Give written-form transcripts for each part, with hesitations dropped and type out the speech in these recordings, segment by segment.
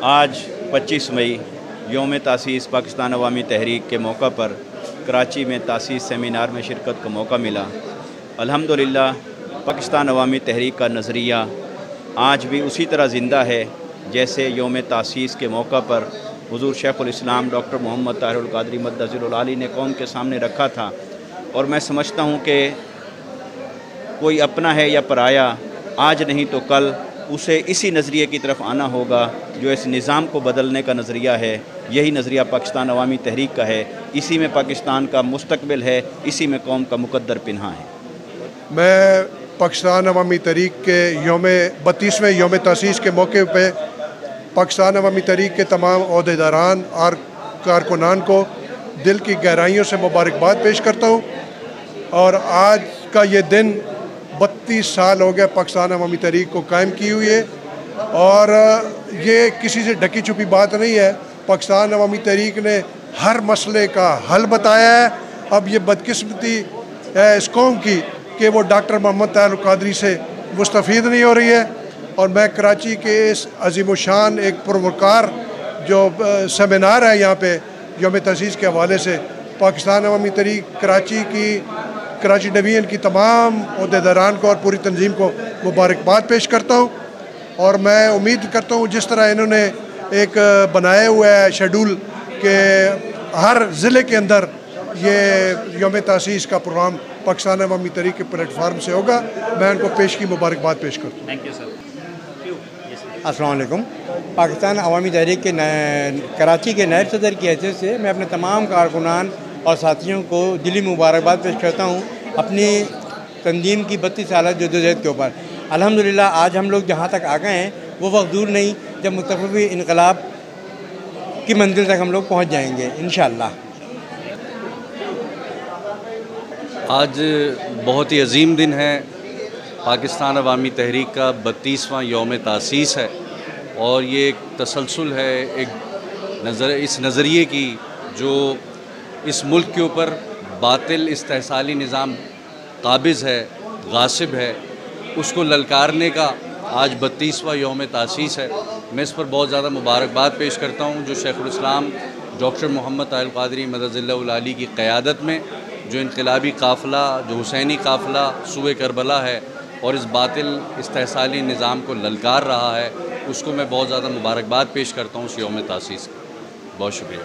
आज 25 मई योम तासीस पाकिस्तान अवामी तहरीक के मौका पर कराची में तासीस सेमिनार में शिरकत का मौका मिला। अल्हम्दुलिल्लाह पाकिस्तान अवामी तहरीक का नज़रिया आज भी उसी तरह ज़िंदा है जैसे योम तासीस के मौका पर हुज़ूर शेखुल इस्लाम डॉक्टर मोहम्मद ताहिरुल क़ादरी मद्दज़िलुल आली ने कौम के सामने रखा था। और मैं समझता हूँ कि कोई अपना है या पराया, आज नहीं तो कल उसे इसी नज़रिए की तरफ आना होगा जो इस निज़ाम को बदलने का नज़रिया है। यही नज़रिया पाकिस्तान अवामी तहरीक का है, इसी में पाकिस्तान का मुस्तकबिल है, इसी में कौम का मुकद्दर पिन्हा है। मैं पाकिस्तान अवामी तहरीक के 32वें योम तासीस के मौके पे पाकिस्तान अवामी तहरीक के तमाम ओहदेदारान और कारकुनान को दिल की गहराइयों से मुबारकबाद पेश करता हूँ। और आज का ये दिन 32 साल हो गया पाकिस्तान अवामी तहरीक को कायम की हुई है, और ये किसी से ढकी छुपी बात नहीं है। पाकिस्तान अवामी तहरीक ने हर मसले का हल बताया है। अब ये बदकिस्मती है इस कौम की कि वो डॉक्टर मोहम्मद ताहिरुल क़ादरी से मुस्तफ़ीद नहीं हो रही है। और मैं कराची के इस अज़ीमुशान एक पुरवकार जो सेमिनार है यहाँ पे योम तासीस के हवाले से पाकिस्तान अवामी तहरीक कराची डिवीज़न की तमाम ओहदेदारान को और पूरी तंजीम को मुबारकबाद पेश करता हूँ। और मैं उम्मीद करता हूँ जिस तरह इन्होंने एक बनाया हुआ है शेड्यूल के हर ज़िले के अंदर ये योम तासीस का प्रोग्राम पाकिस्तान अवामी तहरीक के प्लेटफार्म से होगा, मैं उनको पेश की मुबारकबाद पेश करता हूँ। Thank you sir. अस्सलाम वालेकुम। पाकिस्तान अवामी तहरीक के कराची के नायब सदर की हैसियत से मैं अपने तमाम कारकुनान और साथियों को दिली मुबारकबाद पेश करता हूँ अपनी तंजीम की 32 साल जद्दोजहद के ऊपर। अल्हम्दुलिल्लाह आज हम लोग जहाँ तक आ गए हैं वो वक्त दूर नहीं जब मुस्तक़बिल इनक़लाब की मंजिल तक हम लोग पहुँच जाएंगे इंशाअल्लाह। आज बहुत ही अजीम दिन है, पाकिस्तान अवामी तहरीक का 32वां योम तासीस है और ये एक तसलसल है इस नज़रिए की जो इस मुल्क के ऊपर बातिल इस्तेहसाली निज़ाम काबिज़ है, गासिब है, उसको ललकारने का आज 32वां योम तासीस है। मैं इस पर बहुत ज़्यादा मुबारकबाद पेश करता हूँ जो शेखुल इस्लाम डॉक्टर मोहम्मद ताहिरुल क़ादरी मद्दज़िलुल आली की क़यादत में जो इनक़लाबी काफ़िला, जो हुसैनी काफ़िला सूए करबला है और इस बातिल इस्तेहसाली निज़ाम को ललकार रहा है, उसको मैं बहुत ज़्यादा मुबारकबाद पेश करता हूँ इस योम तासीस का। बहुत शुक्रिया।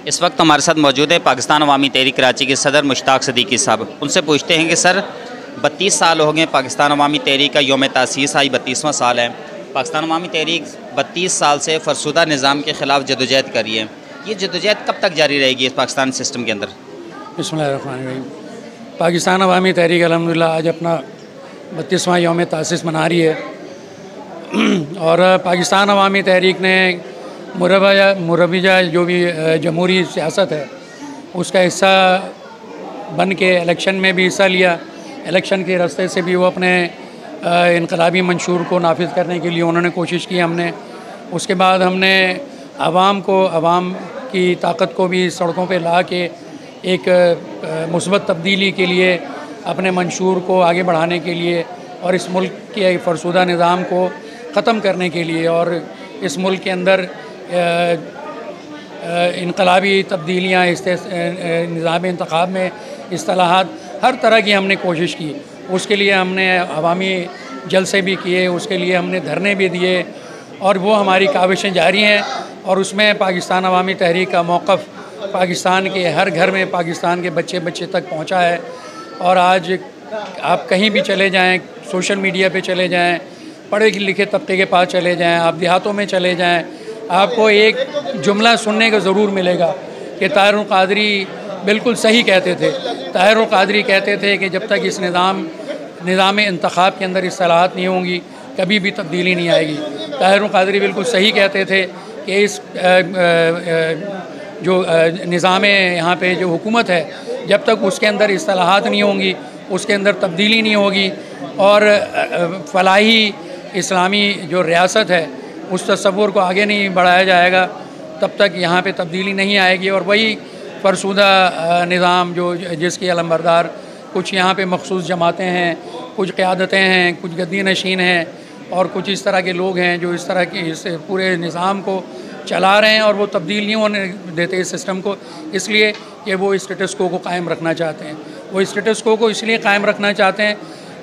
इस वक्त हमारे साथ मौजूद है पाकिस्तान अवामी तहरीक कराची के सदर मुश्ताक सदीकी साहब। उनसे पूछते हैं कि सर 32 साल हो गए पाकिस्तान अवामी तहरीक का योम तासीस आई 32वां साल है। पाकिस्तान अवामी तहरीक 32 साल से फरसुदा निज़ाम के ख़िलाफ़ जदोजहद कर रही है। ये जदोजहद कब तक जारी रहेगी इस पाकिस्तान सिस्टम के अंदर? बिस्मिल्लाहिर्रहमानिर्रहीम। पाकिस्तान अवामी तहरीक अल्हम्दुलिल्लाह आज अपना 32वां योम तासीस मना रही है और पाकिस्तान अवामी तहरीक ने मुरबजा जो भी जमहूरी सियासत है उसका हिस्सा बन के इलेक्शन में भी हिस्सा लिया। इलेक्शन के रास्ते से भी वो अपने इनकलाबी मंशूर को नाफिज करने के लिए उन्होंने कोशिश की। हमने उसके बाद हमने आवाम की ताकत को भी सड़कों पे ला के एक मुस्बत तब्दीली के लिए अपने मंशूर को आगे बढ़ाने के लिए और इस मुल्क के फरसुदा निज़ाम को ख़त्म करने के लिए और इस मुल्क के अंदर इनकलाबी तब्दीलियाँ निज़ाम इंतख़ाब में इस्तिलाहात हर तरह की हमने कोशिश की। उसके लिए हमने अवामी जलसे भी किए, उसके लिए हमने धरने भी दिए और वो हमारी काविशें जारी हैं। और उसमें पाकिस्तान अवामी तहरीक का मौक़िफ़ पाकिस्तान के हर घर में पाकिस्तान के बच्चे तक पहुंचा है। और आज आप कहीं भी चले जाएं, सोशल मीडिया पे चले जाएं, पढ़े लिखे तबके के पास चले जाएं, आप देहातों में चले जाएं, आपको एक जुमला सुनने को ज़रूर मिलेगा कि ताहिरुल क़ादरी बिल्कुल सही कहते थे। ताहिरुल क़ादरी कहते थे कि जब तक इस निज़ाम इंतख़ाब के अंदर इस्तिलाहात नहीं होंगी कभी भी तब्दीली नहीं आएगी। ताहिरुल क़ादरी बिल्कुल सही कहते थे कि इस जो निज़ाम यहाँ पे जो हुकूमत है जब तक उसके अंदर इस्तिलाहात नहीं होंगी, उसके अंदर तब्दीली नहीं होगी और फलाही इस्लामी जो रियासत है उस तस्वुर को आगे नहीं बढ़ाया जाएगा तब तक यहाँ पे तब्दीली नहीं आएगी। और वही फरसुदा निज़ाम जो जिसकी अलमबरदार कुछ यहाँ पे मखसूस जमातें हैं, कुछ क़यादतें हैं, कुछ गद्दी नशीन हैं, और कुछ इस तरह के लोग हैं जो इस तरह के इस पूरे निज़ाम को चला रहे हैं और वो तब्दील नहीं होने देते इस सिस्टम को, इसलिए कि वो स्टेटस को कायम रखना चाहते हैं। वो स्टेटस को इसलिए कायम रखना चाहते हैं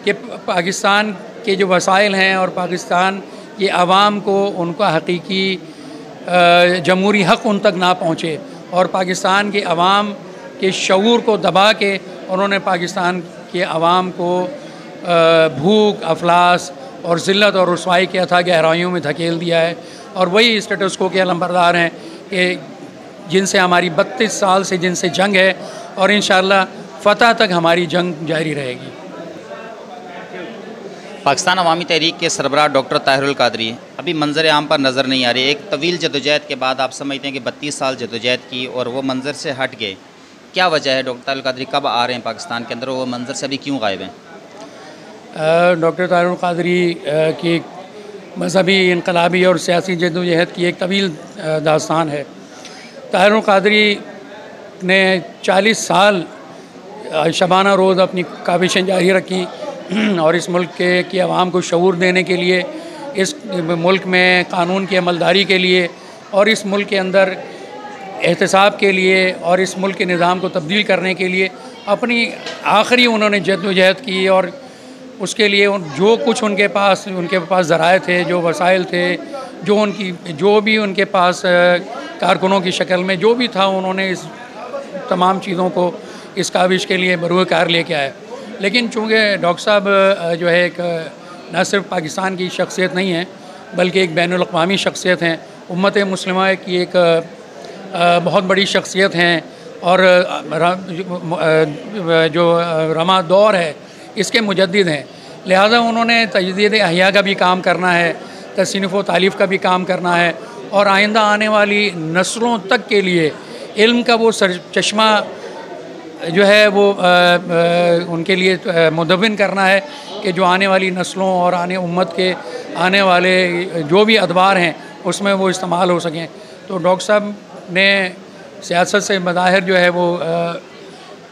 कि पाकिस्तान के जो वसाइल हैं और पाकिस्तान की आवाम को उनका हकीकी जमहूरी हक़ उन तक ना पहुँचे, और पाकिस्तान की आवाम के शऊर को दबा के उन्होंने पाकिस्तान के आवाम को भूख, अफलास और ज़िल्लत और रुसवाई के अथाह गहराइयों में धकेल दिया है। और वही स्टेटस को के अलंबरदार हैं कि जिनसे हमारी 32 साल से जिनसे जंग है, और इंशाअल्लाह फ़तह तक हमारी जंग जारी रहेगी। पाकिस्तान अवामी तहरीक के सरबराह डॉक्टर ताहिरुल कादरी अभी मंजर आम पर नज़र नहीं आ रही। एक तवील जदोजहद के बाद आप समझते हैं कि 32 साल जदोजहद की और वो मंजर से हट गए, क्या वजह है? डॉक्टर ताहिरुल कादरी कब आ रहे हैं पाकिस्तान के अंदर, वो मंजर से अभी क्यों गायब हैं? डॉक्टर ताहिरुल कादरी की मजहबी, इनकलाबी और सियासी जदोजहद की एक तवील दास्तान है। ताहिरुल कादरी ने 40 साल शबाना रोज़ अपनी काविशें जारी रखी और इस मुल्क की आवाम को शऊर देने के लिए, इस मुल्क में कानून की अमलदारी के लिए और इस मुल्क के अंदर एहतसाब के लिए और इस मुल्क के निज़ाम को तब्दील करने के लिए अपनी आखिरी उन्होंने जद्दोजहद की। और उसके लिए जो कुछ उनके पास ज़राए थे, जो वसाइल थे, जो भी उनके पास कारकुनों की शक्ल में जो भी था, उन्होंने इस तमाम चीज़ों को इस काविश के लिए बरूए कार लेके आए। लेकिन चूँकि डॉक्टर साहब जो है एक न सिर्फ पाकिस्तान की शख्सियत नहीं है बल्कि एक बैनुल अक़वामी शख्सियत हैं, उम्मत मुस्लिमा की एक बहुत बड़ी शख्सियत हैं और जो रमा दौर है इसके मुजद्दिद हैं। लिहाजा उन्होंने तजदीद अहिया का भी काम करना है, तसनीफ़ व तालीफ़ का भी काम करना है और आइंदा आने वाली नस्लों तक के लिए इल्म का वो चश्मा जो है वो उनके लिए मुदव्विन करना है कि जो आने वाली नस्लों और उम्मत के आने वाले जो भी अदवार हैं उसमें वो इस्तेमाल हो सकें। तो डॉक्टर साहब ने सियासत से मज़ाहिर जो है वो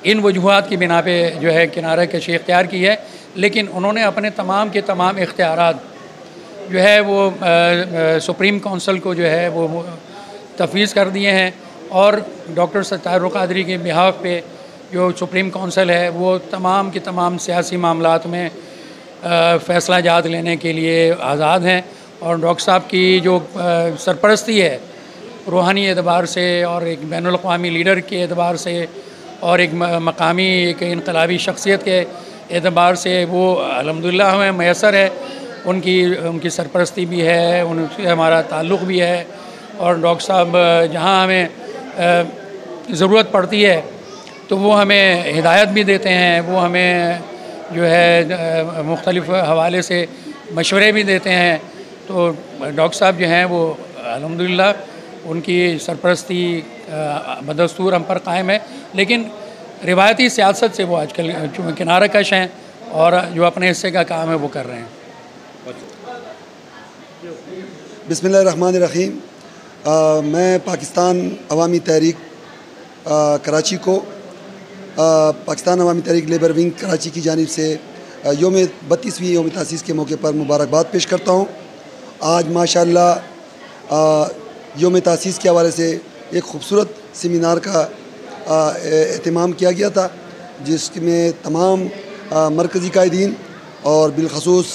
इन वजूहात की बिना पे जो है किनारा कशी इख्तियार की है, लेकिन उन्होंने अपने तमाम के तमाम इख्तियारात जो है वो सुप्रीम काउंसिल को जो है वो तफवीज़ कर दिए हैं। और डॉक्टर ताहिरुल कादरी के बिहाफ पे जो सुप्रीम काउंसिल है वो तमाम के तमाम सियासी मामलात में फ़ैसला जात लेने के लिए आज़ाद हैं। और डॉक्टर साहब की जो सरपरस्ती है रूहानी एतबार से और एक बैनुल अक़वामी लीडर के एतबार से और एक मकामी एक इनकलाबी शख्सियत के एतबार से वो अल्हम्दुलिल्लाह हमें मैसर है। उनकी सरपरस्ती भी है, उनसे हमारा ताल्लुक़ भी है। और डॉक्टर साहब जहाँ हमें ज़रूरत पड़ती है तो वो हमें हिदायत भी देते हैं, वो हमें जो है मुख्तलिफ़ हवाले से मशवरे भी देते हैं। तो डॉक्टर साहब जो हैं वो अल्हम्दुलिल्लाह उनकी सरपरस्ती बदस्तूर हम पर कायम है, लेकिन रिवायती सियासत से वो आजकल किनारा कश हैं और जो अपने हिस्से का काम है वो कर रहे हैं। बिस्मिल्लाहिर्रहमानिर्रहीम। मैं पाकिस्तान अवामी तहरीक कराची को पाकिस्तान अवामी तहरीक लेबर विंग कराची की जानिब से 32वीं योम तासीस के मौके पर मुबारकबाद पेश करता हूँ। आज माशाअल्लाह योम तासीस के हवाले से एक ख़ूबसूरत सेमिनार का एहतमाम किया गया था, जिसमें तमाम मरकज़ी कायदीन और बिलखसूस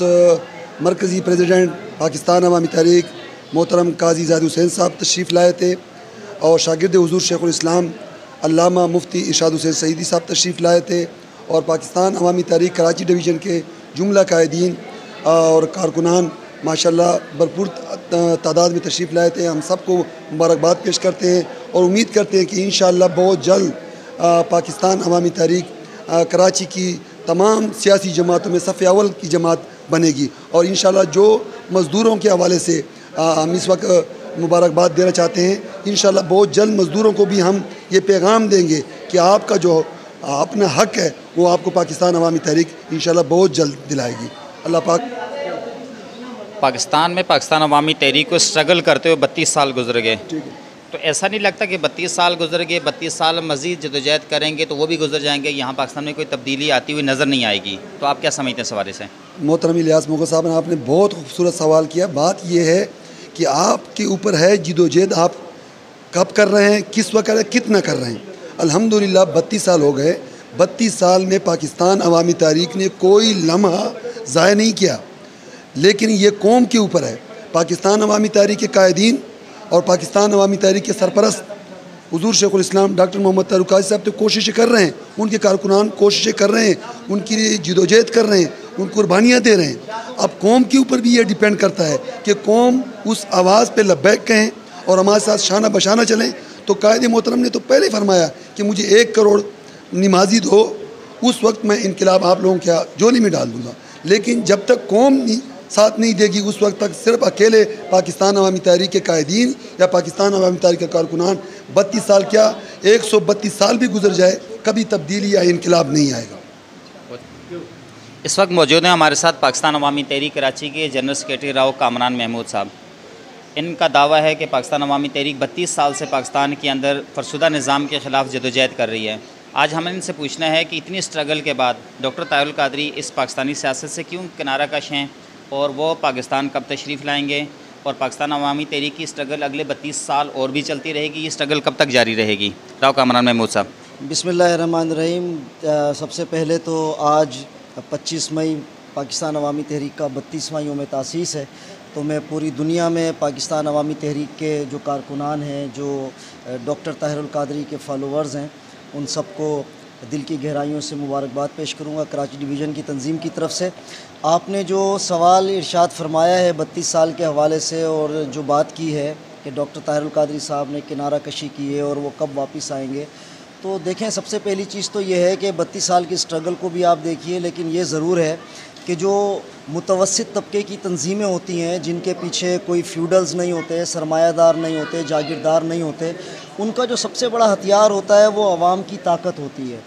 मरकज़ी प्रेसिडेंट पाकिस्तान अवामी तहरीक मोहतरम काजी ज़ाहिद हुसैन साहब तशरीफ़ लाए थे और शागिर्द हुज़ूर शेखुल इस्लाम अल्लामा मुफ्ती इरशाद हुसैन सईदी साहब तशरीफ़ लाए थे और पाकिस्तान अवामी तहरीक कराची डिवीज़न के जुमला कायदीन और कारकुनान माशाअल्लाह भरपूर तादाद में तशरीफ़ लाए थे। हम सबको मुबारकबाद पेश करते हैं और उम्मीद करते हैं कि इंशाअल्लाह बहुत जल्द पाकिस्तान अवामी तहरीक कराची की तमाम सियासी जमातों में सफ़े अव्वल की जमात बनेगी। और इंशाअल्लाह जो मज़दूरों के हवाले से हम इस वक्त मुबारकबाद देना चाहते हैं, इंशाअल्लाह बहुत जल्द मज़दूरों को भी हम ये पैगाम देंगे कि आपका जो अपना हक़ है वो आपको पाकिस्तान अवामी तहरीक इंशाअल्लाह बहुत जल्द दिलाएगी। अल्लाह पाक। पाकिस्तान में पाकिस्तान अवामी तहरीक को स्ट्रगल करते हुए 32 साल गुजर गए। तो ऐसा नहीं लगता कि 32 साल गुजर गए, 32 साल मज़ीद जदोजहद करेंगे तो वो भी गुजर जाएंगे, यहाँ पाकिस्तान में कोई तब्दीली आती हुई नज़र नहीं आएगी? तो आप क्या समझते हैं इस हवाले से? मोहतरम इलियास मोगल साहब ने आपने बहुत खूबसूरत सवाल किया। बात यह है कि आपके ऊपर है जिदोजहद, आप कब कर रहे हैं, किस वक्त कर रहे हैं, कितना कर रहे हैं। अल्हम्दुलिल्लाह 32 साल हो गए। 32 साल में पाकिस्तान अवामी तहरीक ने कोई लम्हा ज़ाया नहीं किया, लेकिन ये कौम के ऊपर है। पाकिस्तान अवामी तहरीक के कायदीन और पाकिस्तान अवामी तहरीक के सरपरस्त हुज़ूर शेखुल इस्लाम डॉक्टर मोहम्मद तारुक काजी साहब तो कोशिशें कर रहे हैं, उनके कारकुनान कोशिशें कर रहे हैं, उनकी लिए जिदोजहद कर रहे हैं, उन कुर्बानियाँ दे रहे हैं। अब कौम के ऊपर भी ये डिपेंड करता है कि कौम उस आवाज़ पे लब्बैक कहें और हमारे साथ शाना बशाना चलें। तो कायदे मोहतरम ने तो पहले ही फरमाया कि मुझे 1 करोड़ नमाजी दो, उस वक्त मैं इनकलाब आप लोगों के झोली में डाल दूँगा। लेकिन जब तक कौम साथ नहीं देगी उस वक्त तक सिर्फ अकेले पाकिस्तान अवामी तहरीक के कायदीन या पाकिस्तान अवामी तहरीक के कारकुनान 32 साल क्या 132 साल भी गुजर जाए कभी तब्दीली या इनकलाब नहीं आएगा। इस वक्त मौजूद हैं हमारे साथ पाकिस्तान अवामी तहरीक कराची के जनरल सेक्रेटरी राव कामरान महमूद साहब। इनका दावा है कि पाकिस्तान अवामी तहरीक 32 साल से पाकिस्तान के अंदर फरसुदा निज़ाम के ख़िलाफ़ जदोजहद कर रही है। आज हमें इनसे पूछना है कि इतनी स्ट्रगल के बाद डॉक्टर ताहिरुल कादरी इस पाकिस्तानी सियासत से क्यों किनारा कश हैं और वो पाकिस्तान कब तशरीफ़ लाएंगे, और पाकिस्तान अवामी तहरीक की स्ट्रगल अगले 32 साल और भी चलती रहेगी, ये स्ट्रगल कब तक जारी रहेगी? राव कामरान महमूद साहब। बिस्मिल्लाहिर्रहमानिर्रहीम। सबसे पहले तो आज 25 मई पाकिस्तान अवामी तहरीक का 32वां योम तासीस है। तो मैं पूरी दुनिया में पाकिस्तान अवामी तहरीक के जो कारकुनान हैं, जो डॉक्टर ताहिरुल कादरी के फॉलोअर्स हैं, उन सबको दिल की गहराइयों से मुबारकबाद पेश करूँगा कराची डिवीज़न की तंजीम की तरफ से। आपने जो सवाल इरशाद फरमाया है 32 साल के हवाले से और जो बात की है कि डॉक्टर ताहिरुल कादरी साहब ने किनारा कशी की है और वो कब वापस आएंगे, तो देखें सबसे पहली चीज़ तो ये है कि 32 साल की स्ट्रगल को भी आप देखिए, लेकिन ये ज़रूर है कि जो मुतवस्सित तबके की तंजीमें होती हैं जिनके पीछे कोई फ्यूडल्स नहीं होते, सरमायादार नहीं होते, जागीरदार नहीं होते, उनका जो सबसे बड़ा हथियार होता है वो आवाम की ताकत होती है।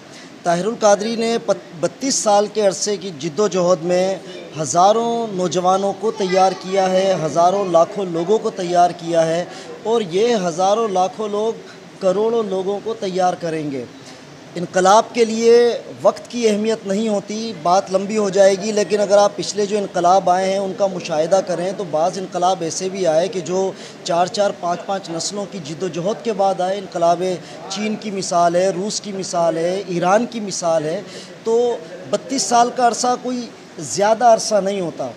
ताहिरुल कादरी ने 32 साल के अरसे की जिद्दोजहद में हज़ारों नौजवानों को तैयार किया है, हज़ारों लाखों लोगों को तैयार किया है, और ये हज़ारों लाखों लोग करोड़ों लोगों को तैयार करेंगे। इनकलाब के लिए वक्त की अहमियत नहीं होती, बात लंबी हो जाएगी, लेकिन अगर आप पिछले जो इनकलाब आए हैं उनका मुशाहिदा करें तो बाज़ इनकलाब ऐसे भी आए कि जो 4-4, 5-5 नस्लों की जिद्दोजहद के बाद आए। इनकलाब चीन की मिसाल है, रूस की मिसाल है, ईरान की मिसाल है। तो 32 साल का अरसा कोई ज़्यादा अरसा नहीं होता,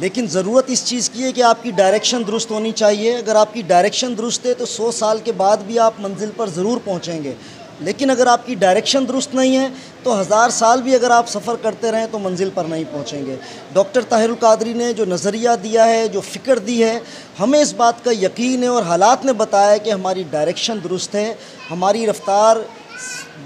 लेकिन ज़रूरत इस चीज़ की है कि आपकी डायरेक्शन दुरुस्त होनी चाहिए। अगर आपकी डायरेक्शन दुरुस्त है तो 100 साल के बाद भी आप मंजिल पर ज़रूर पहुँचेंगे, लेकिन अगर आपकी डायरेक्शन दुरुस्त नहीं है तो 1000 साल भी अगर आप सफ़र करते रहें तो मंजिल पर नहीं पहुंचेंगे। डॉक्टर ताहिरुल कादरी ने जो नज़रिया दिया है, जो फ़िक्र दी है, हमें इस बात का यकीन है और हालात ने बताया है कि हमारी डायरेक्शन दुरुस्त है। हमारी रफ़्तार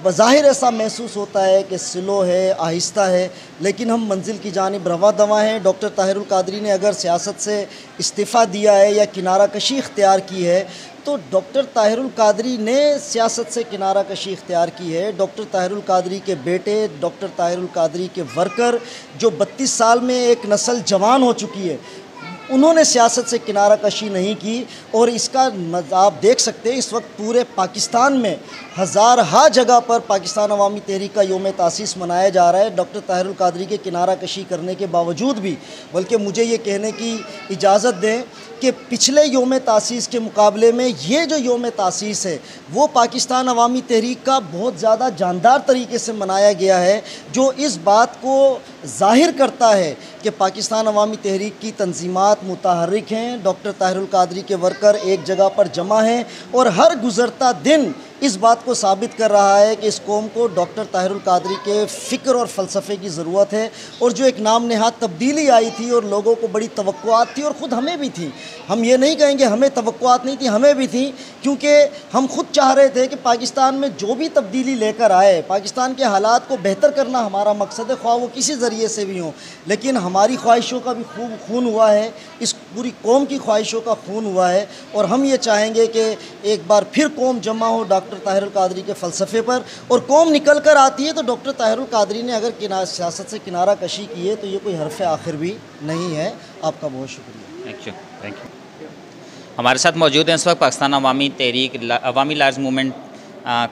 बज़ाहिर ऐसा महसूस होता है कि स्लो है, आहिस्ता है, लेकिन हम मंजिल की जानिब रवा दवा हैं। डॉक्टर ताहिरुल कादरी ने अगर सियासत से इस्तीफ़ा दिया है या किनारा कशी इख्तियार की है तो डॉक्टर ताहिरुल कादरी ने सियासत से किनारा कशी इख्तियार की है। डॉक्टर ताहिरुल कादरी के बेटे, डॉक्टर ताहिरुल कादरी के वर्कर, जो 32 साल में एक नस्ल जवान हो चुकी है, उन्होंने सियासत से किनारा कशी नहीं की। और इसका आप देख सकते हैं इस वक्त पूरे पाकिस्तान में हज़ारहा जगह पर पाकिस्तान अवामी तहरीक का योम तासीस मनाया जा रहा है डॉक्टर ताहिरुल कादरी के किनारा कशी करने के बावजूद भी। बल्कि मुझे ये कहने की इजाज़त दें कि पिछले योम तासीस के मुकाबले में ये जो योम तासीस है वो पाकिस्तान अवामी तहरीक का बहुत ज़्यादा जानदार तरीके से मनाया गया है, जो इस बात को ज़ाहिर करता है कि पाकिस्तान अवामी तहरीक की तंजीमात मुतहर्रिक हैं, डॉक्टर ताहिरुल कादरी के वर्कर एक जगह पर जमा हैं, और हर गुज़रता दिन इस बात को साबित कर रहा है कि इस कौम को डॉक्टर ताहिरुल कादरी के फ़िक्र और फ़लसफ़े की ज़रूरत है। और जो एक नाम नहाद तब्दीली आई थी और लोगों को बड़ी तवक्कुआत थी, और ख़ुद हमें भी थी, हम ये नहीं कहेंगे हमें तवक्कुआत नहीं थी, हमें भी थी, क्योंकि हम खुद चाह रहे थे कि पाकिस्तान में जो भी तब्दीली लेकर आए, पाकिस्तान के हालात को बेहतर करना हमारा मकसद है, ख्वाह वो किसी ज़रिए से भी हो। लेकिन हमारी ख्वाहिशों का भी खूब खून हुआ है, इस पूरी कौम की ख्वाहिशों का खून हुआ है, और हम ये चाहेंगे कि एक बार फिर कौम जमा हो डॉक्टर ताहिरुल कादरी के फ़लसफ़े पर, और कौम निकल कर आती है तो डॉक्टर ताहिरुल कादरी ने अगर सियासत से किनारा कशी की है तो ये कोई हरफ़ आखिर भी नहीं है। आपका बहुत शुक्रिया। Thank you. हमारे साथ मौजूद हैं इस वक्त पाकिस्तान अवामी तहरीक अवामी लार्ज मूवमेंट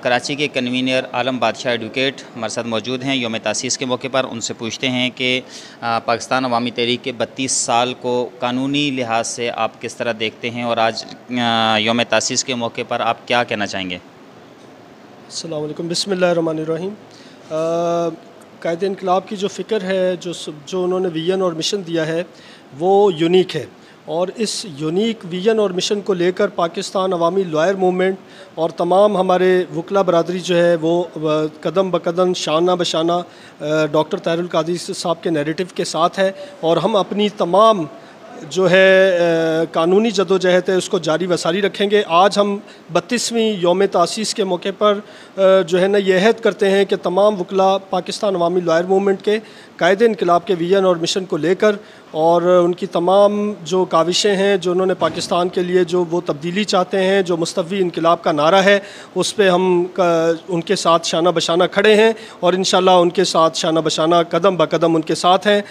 कराची के कन्वीनर आलम बादशाह एडवोकेट हमारे साथ मौजूद हैं यौम तासीस के मौके पर। उनसे पूछते हैं कि पाकिस्तान अवामी तहरीक के 32 साल को कानूनी लिहाज से आप किस तरह देखते हैं और आज यौम तासीस के मौके पर आप क्या कहना चाहेंगे? अस्सलाम वालेकुम, बिस्मिल्लाहिर्रहमानिर्रहीम। कायदे इनकलाब की जो फ़िक्र है, जो उन्होंने विजन और मिशन दिया है वो यूनिक है, और इस यूनिक विजन और मिशन को लेकर पाकिस्तान अवामी लॉयर मूवमेंट और तमाम हमारे वकला बरादरी जो है वो कदम ब कदम शाना बशाना डॉक्टर ताहिरुल कादरी साहब के नैरेटिव के साथ है, और हम अपनी तमाम जो है कानूनी जदोजहद है उसको जारी वसारी रखेंगे। आज हम 32वीं यौम तासीस के मौके पर जो है ना ये अहद करते हैं कि तमाम वकला पाकिस्तान अवामी लॉयर मूवमेंट के कायदे इनकलाब के विजन और मिशन को लेकर और उनकी तमाम जो काविशें हैं, जो उन्होंने पाकिस्तान के लिए जो वो तब्दीली चाहते हैं, जो मुस्तवी इनकलाब का नारा है, उस पर हम उनके साथ शाना बशाना खड़े हैं और इंशाल्लाह उनके साथ शाना बशाना कदम ब कदम उनके साथ हैं।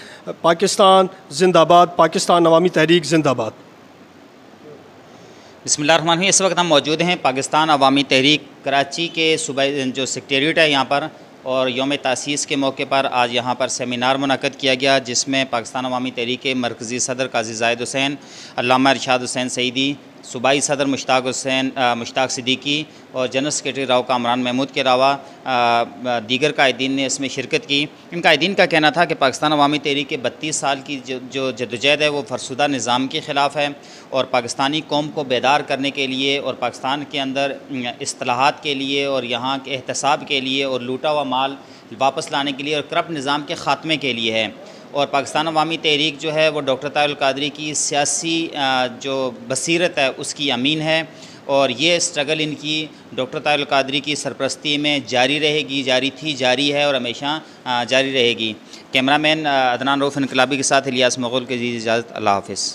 पाकिस्तान जिंदाबाद, पाकिस्तान अवामी तहरीक जिंदाबाद। बिस्मिल्लाहिर्रहमानिर्रहीम। इस वक्त हम मौजूद हैं पाकिस्तान अवामी तहरीक कराची के सूबाई जो सेक्रेटरीट है यहाँ पर, और यौम तासीस के मौके पर आज यहाँ पर सेमिनार मुनक़द किया गया जिसमें पाकिस्तान अवामी तहरीक के मरकज़ी सदर काजी ज़ाहिद हुसैन, अल्लामा इरशाद हुसैन सईदी, सूबाई सदर मुश्ताक सिद्दीकी और जनरल सेक्रेटरी राव कामरान महमूद के अलावा दीगर कायदीन ने इसमें शिरकत की। इन कायदीन का कहना था कि पाकिस्तान अवामी तहरीक के 32 साल की जो जद्दोजहद है वो फरसुदा निज़ाम के ख़िलाफ़ है, और पाकिस्तानी कौम को बेदार करने के लिए और पाकिस्तान के अंदर इस्तिलाहात के लिए और यहाँ के एहतसाब के लिए और लूटा हुआ माल वापस लाने के लिए और करप्ट निज़ाम के ख़ात्मे के लिए है। और पाकिस्तान अवामी तहरीक जो है वो डॉक्टर ताहिरुल कादरी की सियासी जो बसीरत है उसकी अमीन है, और ये स्ट्रगल इनकी डॉक्टर ताहिरुल कादरी की सरपरस्ती में जारी रहेगी, जारी थी, जारी है और हमेशा जारी रहेगी। कैमरामैन अदनान रऊफ़ इनकलाबी के साथ इलियास मुग़ल की इजाज़त। अल्लाह हाफ़िज़।